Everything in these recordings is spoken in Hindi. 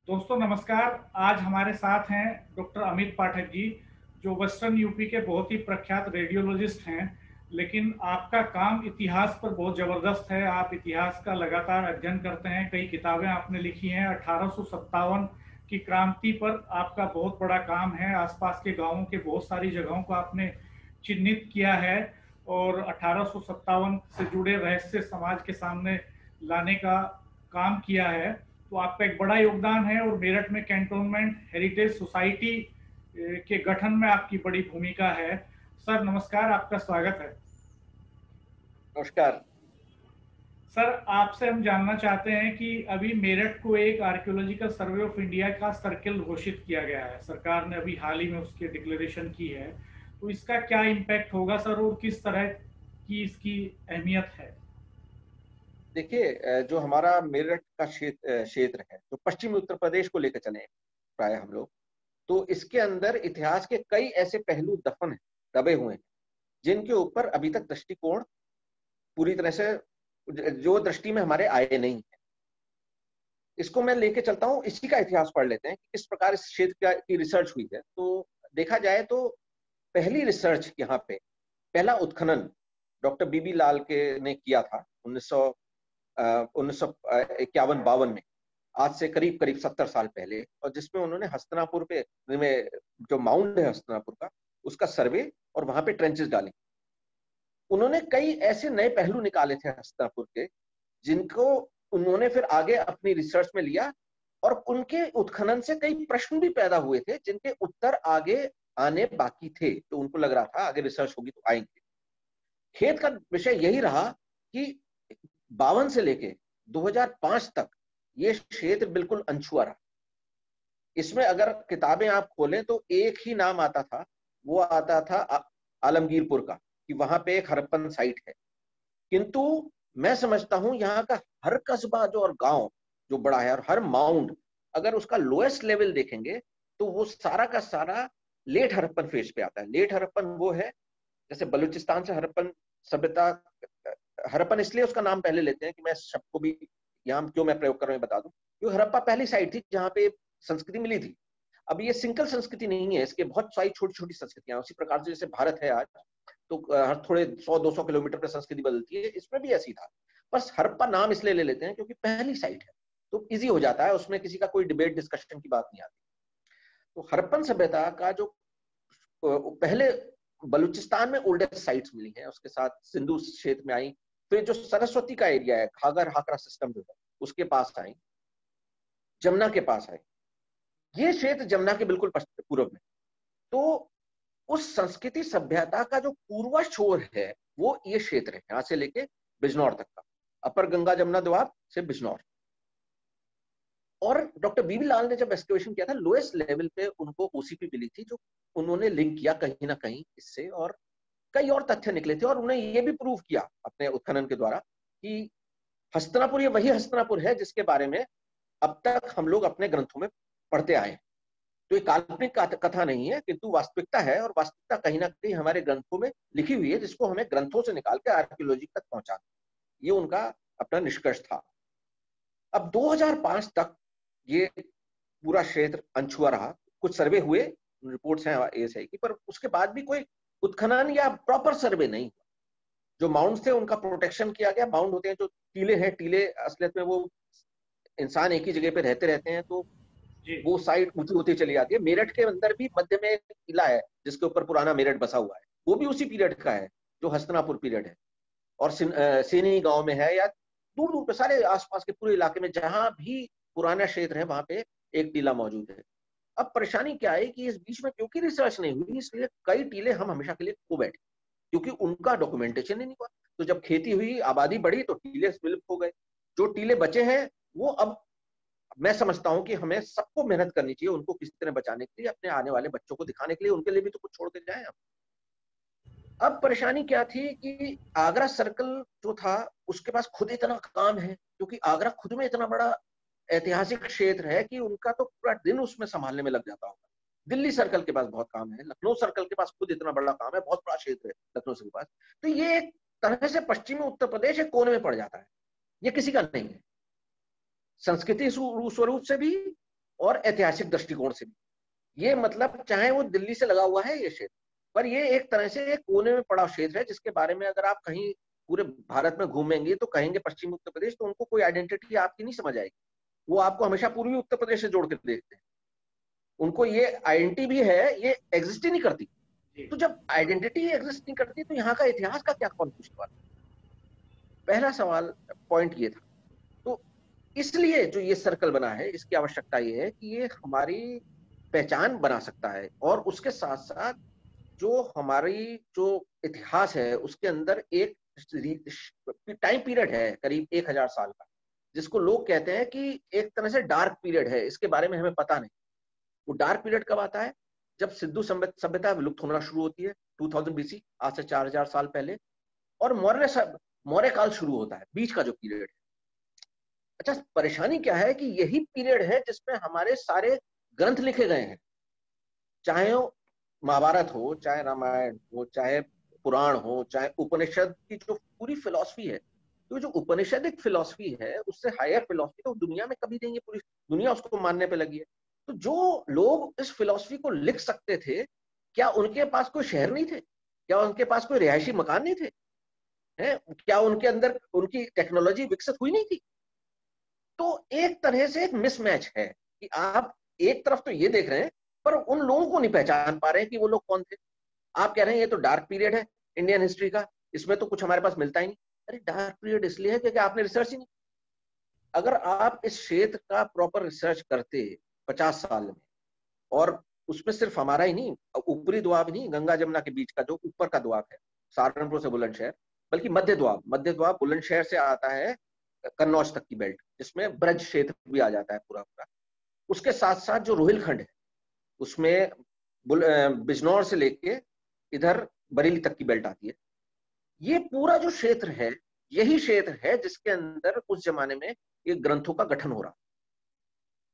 दोस्तों नमस्कार। आज हमारे साथ हैं डॉक्टर अमित पाठक जी, जो वेस्टर्न यूपी के बहुत ही प्रख्यात रेडियोलॉजिस्ट हैं। लेकिन आपका काम इतिहास पर बहुत ज़बरदस्त है। आप इतिहास का लगातार अध्ययन करते हैं, कई किताबें आपने लिखी हैं। 1857 की क्रांति पर आपका बहुत बड़ा काम है। आसपास के गांवों के बहुत सारी जगहों को आपने चिन्हित किया है और 1857 से जुड़े रहस्य समाज के सामने लाने का काम किया है। तो आपका एक बड़ा योगदान है और मेरठ में कैंटोनमेंट हेरिटेज सोसाइटी के गठन में आपकी बड़ी भूमिका है। सर नमस्कार, आपका स्वागत है। नमस्कार। सर आपसे हम जानना चाहते हैं कि अभी मेरठ को एक आर्कियोलॉजिकल सर्वे ऑफ इंडिया का सर्किल घोषित किया गया है। सरकार ने अभी हाल ही में उसकी डिक्लेरेशन की है। तो इसका क्या इम्पैक्ट होगा सर, और किस तरह की इसकी अहमियत है? देखिए, जो हमारा मेरठ का क्षेत्र है, जो पश्चिमी उत्तर प्रदेश को लेकर चले प्राय हम लोग, तो इसके अंदर इतिहास के कई ऐसे पहलू दफन हैं, दबे हुए हैं, जिनके ऊपर अभी तक दृष्टिकोण पूरी तरह से जो दृष्टि में हमारे आए नहीं है। इसको मैं लेके चलता हूँ, इसी का इतिहास पढ़ लेते हैं कि किस प्रकार इस क्षेत्र की रिसर्च हुई है। तो देखा जाए तो पहली रिसर्च यहाँ पे, पहला उत्खनन डॉक्टर बीबी लाल के ने किया था 1951-52 में, आज से करीब करीब 70 साल पहले, और जिसमें उन्होंने हस्तिनापुर पे में जो माउंड है हस्तिनापुर का, उसका सर्वे और वहां पे ट्रेंचेस डाले। उन्होंने कई ऐसे नए पहलू निकाले थे हस्तिनापुर के, जिनको उन्होंने फिर आगे अपनी रिसर्च में लिया, और उनके उत्खनन से कई प्रश्न भी पैदा हुए थे जिनके उत्तर आगे आने बाकी थे। तो उनको लग रहा था आगे रिसर्च होगी तो आएंगे। खेत का विषय यही रहा कि 52 से लेके 2005 तक ये क्षेत्र बिल्कुल अनछुआ रहा। इसमें अगर किताबें आप खोलें तो एक ही नाम आता था, वो आता था आलमगीरपुर का, कि वहां पे एक हड़प्पन साइट है। किंतु मैं समझता हूं यहाँ का हर कस्बा जो और गांव जो बड़ा है, और हर माउंड अगर उसका लोएस्ट लेवल देखेंगे तो वो सारा का सारा लेट हड़प्पन फेज पे आता है। लेट हड़प्पन वो है, जैसे बलूचिस्तान से हड़प्पन सभ्यता, हड़प्पन इसलिए उसका नाम पहले लेते हैं कि मैं शब्द को भी यहाँ क्यों मैं प्रयोग कर रहा हूँ बता दूं, क्योंकि हड़प्पा पहली साइट थी जहां पे संस्कृति मिली थी। अब ये सिंगल संस्कृति नहीं है, इसके बहुत सारी छोटी छोटी संस्कृतियां, उसी प्रकार से जैसे भारत है आज, तो हर थोड़े 100-200 किलोमीटर पर संस्कृति बदलती है, इसमें भी ऐसी था। बस हड़प्पा नाम इसलिए ले लेते हैं क्योंकि पहली साइट है, तो इजी हो जाता है, उसमें किसी का कोई डिबेट डिस्कशन की बात नहीं आती। तो हड़प्पन सभ्यता का जो पहले बलूचिस्तान में ओल्डेस्ट साइट्स मिली हैं, उसके साथ सिंधु क्षेत्र में आई, फिर जो सरस्वती का एरिया है, खागर हाकरा सिस्टम जो है, उसके पास आई, जमुना के पास आई। ये क्षेत्र जमुना के बिल्कुल पूर्व में। तो उस संस्कृति सभ्यता का जो पूर्वज छोर है वो ये क्षेत्र है, यहां से लेके बिजनौर तक का, अपर गंगा जमुना द्वार से बिजनौर। और डॉक्टर बीबी लाल ने जब एक्सकवेशन किया था, लोएस्ट लेवल पे उनको ओसीपी मिली थी, जो उन्होंने लिंक किया कहीं ना कहीं इससे, और कई और तथ्य निकले थे, और उन्हें ये भी प्रूव किया अपने उत्खनन के द्वारा कि हस्तिनापुर ये वही हस्तिनापुर है जिसके बारे में अब तक हम लोग अपने ग्रंथों में पढ़ते आए हैं। तो ये काल्पनिक कथा नहीं है, किंतु वास्तविकता है, और वास्तविकता कहीं ना कहीं हमारे ग्रंथों में लिखी हुई है, जिसको हमें ग्रंथों से निकाल के आर्कियोलॉजी तक पहुंचाना, ये उनका अपना निष्कर्ष था। अब 2005 तक ये पूरा क्षेत्र अनछुआ रहा। कुछ सर्वे हुए, रिपोर्ट्स हैं एएसआई की, पर उसके बाद भी कोई उत्खनन या प्रॉपर सर्वे नहीं हुआ। जो माउंट थे उनका प्रोटेक्शन किया गया। माउंट होते हैं जो टीले हैं, टीले असलियत में वो इंसान एक ही जगह पे रहते रहते हैं, तो जी। वो साइड ऊंची होती चली जाती है। मेरठ के अंदर भी मध्य में एक किला है जिसके ऊपर पुराना मेरठ बसा हुआ है, वो भी उसी पीरियड का है जो हस्तिनापुर पीरियड है। और सेनी गांव में है, या दूर दूर पे सारे आसपास के पूरे इलाके में जहां भी पुराना क्षेत्र है वहां पे एक टीला मौजूद है। अब परेशानी क्या है कि इस बीच में क्योंकि रिसर्च नहीं हुई, इसलिए कई टीले हम हमेशा के लिए खो बैठे, क्योंकि उनका डॉक्यूमेंटेशन ही नहीं हुआ। तो जब खेती हुई, आबादी बढ़ी, तो टीले विलुप्त हो गए। जो टीले बचे हैं वो अब मैं समझता हूं कि हमें सबको मेहनत करनी चाहिए उनको किसी तरह बचाने के लिए, अपने आने वाले बच्चों को दिखाने के लिए, उनके लिए भी तो कुछ छोड़ के जाए हम। अब परेशानी क्या थी कि आगरा सर्कल जो था उसके पास खुद इतना काम है, क्योंकि आगरा खुद में इतना बड़ा ऐतिहासिक क्षेत्र है कि उनका तो पूरा दिन उसमें संभालने में लग जाता होगा। दिल्ली सर्कल के पास बहुत काम है, लखनऊ सर्कल के पास खुद इतना बड़ा काम है, बहुत बड़ा क्षेत्र है लखनऊ के पास। तो ये एक तरह से पश्चिमी उत्तर प्रदेश एक कोने में पड़ जाता है, ये किसी का नहीं है, संस्कृति स्वरूप से भी और ऐतिहासिक दृष्टिकोण से भी। ये मतलब चाहे वो दिल्ली से लगा हुआ है ये क्षेत्र, पर ये एक तरह से एक कोने में पड़ा क्षेत्र है जिसके बारे में अगर आप कहीं पूरे भारत में घूमेंगे तो कहेंगे पश्चिमी उत्तर प्रदेश, तो उनको कोई आइडेंटिटी आपकी नहीं समझ आएगी। वो आपको हमेशा पूर्वी उत्तर प्रदेश से जोड़ के देखते हैं, उनको ये आइडेंटिटी भी है, ये एग्जिस्ट ही नहीं करती। तो जब आइडेंटिटी एग्जिस्ट नहीं करती तो यहाँ का इतिहास का क्या कौन पूछने वाला? पहला सवाल पॉइंट ये था। तो इसलिए जो ये सर्कल बना है इसकी आवश्यकता ये है कि ये हमारी पहचान बना सकता है, और उसके साथ साथ जो हमारी जो इतिहास है उसके अंदर एक टाइम पीरियड है करीब 1000 साल का, जिसको लोग कहते हैं कि एक तरह से डार्क पीरियड है, इसके बारे में हमें पता नहीं। वो डार्क पीरियड कब आता है? जब सिंधु सभ्यता विलुप्त होना शुरू होती है 2000 बीसी, आज से 4000 साल पहले, और मौर्य काल शुरू होता है, बीच का जो पीरियड है। अच्छा, परेशानी क्या है कि यही पीरियड है जिसमें हमारे सारे ग्रंथ लिखे गए हैं, चाहे महाभारत हो, चाहे रामायण हो, चाहे पुराण हो, चाहे उपनिषद की जो पूरी फिलॉसफी है। तो जो उपनिषदिक फिलॉसफी है उससे हायर फिलॉसफी तो दुनिया में कभी नहीं है, पूरी दुनिया उसको मानने पे लगी है। तो जो लोग इस फिलॉसफी को लिख सकते थे, क्या उनके पास कोई शहर नहीं थे? क्या उनके पास कोई रिहायशी मकान नहीं थे? क्या उनके अंदर उनकी टेक्नोलॉजी विकसित हुई नहीं थी? तो एक तरह से एक मिसमैच है कि आप एक तरफ तो ये देख रहे हैं पर उन लोगों को नहीं पहचान पा रहे हैं कि वो लोग कौन थे। आप कह रहे हैं ये तो डार्क पीरियड है इंडियन हिस्ट्री का, इसमें तो कुछ हमारे पास मिलता ही नहीं। अरे डार्क पीरियड इसलिए है क्योंकि आपने रिसर्च ही नहीं। अगर आप इस क्षेत्र का प्रॉपर रिसर्च करते 50 साल में, और उसमें सिर्फ हमारा ही नहीं, ऊपरी द्वाब नहीं, गंगा जमुना के बीच का जो ऊपर का द्वाब है सहारनपुर से बुलंदशहर, बल्कि मध्य द्वाब बुलंदशहर से आता है कन्नौज तक की बेल्ट, जिसमें ब्रज क्षेत्र भी आ जाता है पूरा पूरा। उसके साथ साथ जो रोहिलखंड है उसमें बिजनौर से लेके इधर बरेली तक की बेल्ट आती है। ये पूरा जो क्षेत्र है यही क्षेत्र है जिसके अंदर उस जमाने में ये ग्रंथों का गठन हो रहा,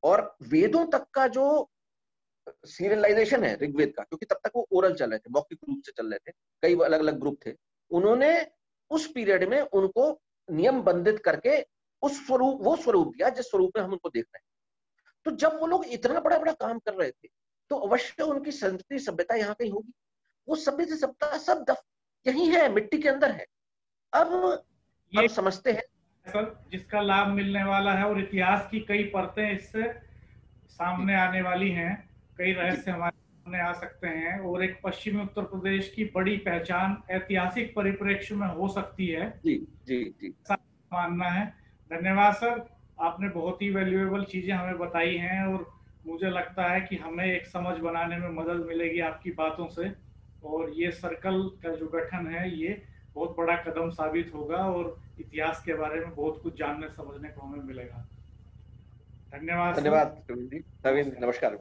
और वेदों तक का जो सीरियलाइजेशन है ऋग्वेद का, क्योंकि तब तक वो ओरल चल रहे थे, मौखिक रूप से चल रहे थे, कई अलग अलग ग्रुप थे, उन्होंने उस पीरियड में उनको नियम बंधित करके वो स्वरूप दिया जिस स्वरूप में हम उनको देख रहे हैं। तो जब वो लोग इतना बड़ा बड़ा काम कर रहे थे तो अवश्य उनकी संस्कृति सभ्यता यहाँ कहीं होगी। वो सभ्यता सभ्यता सब यही है, मिट्टी के अंदर है। अब समझते हैं सर जिसका लाभ मिलने वाला है, और इतिहास की कई परतें इससे सामने आने वाली हैं, कई रहस्य हमारे सामने आ सकते हैं, और एक पश्चिमी उत्तर प्रदेश की बड़ी पहचान ऐतिहासिक परिप्रेक्ष्य में हो सकती है। जी जी जी, मानना है। धन्यवाद सर, आपने बहुत ही वैल्यूएबल चीजें हमें बताई हैं, और मुझे लगता है कि हमें एक समझ बनाने में मदद मिलेगी आपकी बातों से, और ये सर्कल का जो गठन है ये बहुत बड़ा कदम साबित होगा, और इतिहास के बारे में बहुत कुछ जानने समझने को हमें मिलेगा। धन्यवाद। धन्यवाद नमस्कार।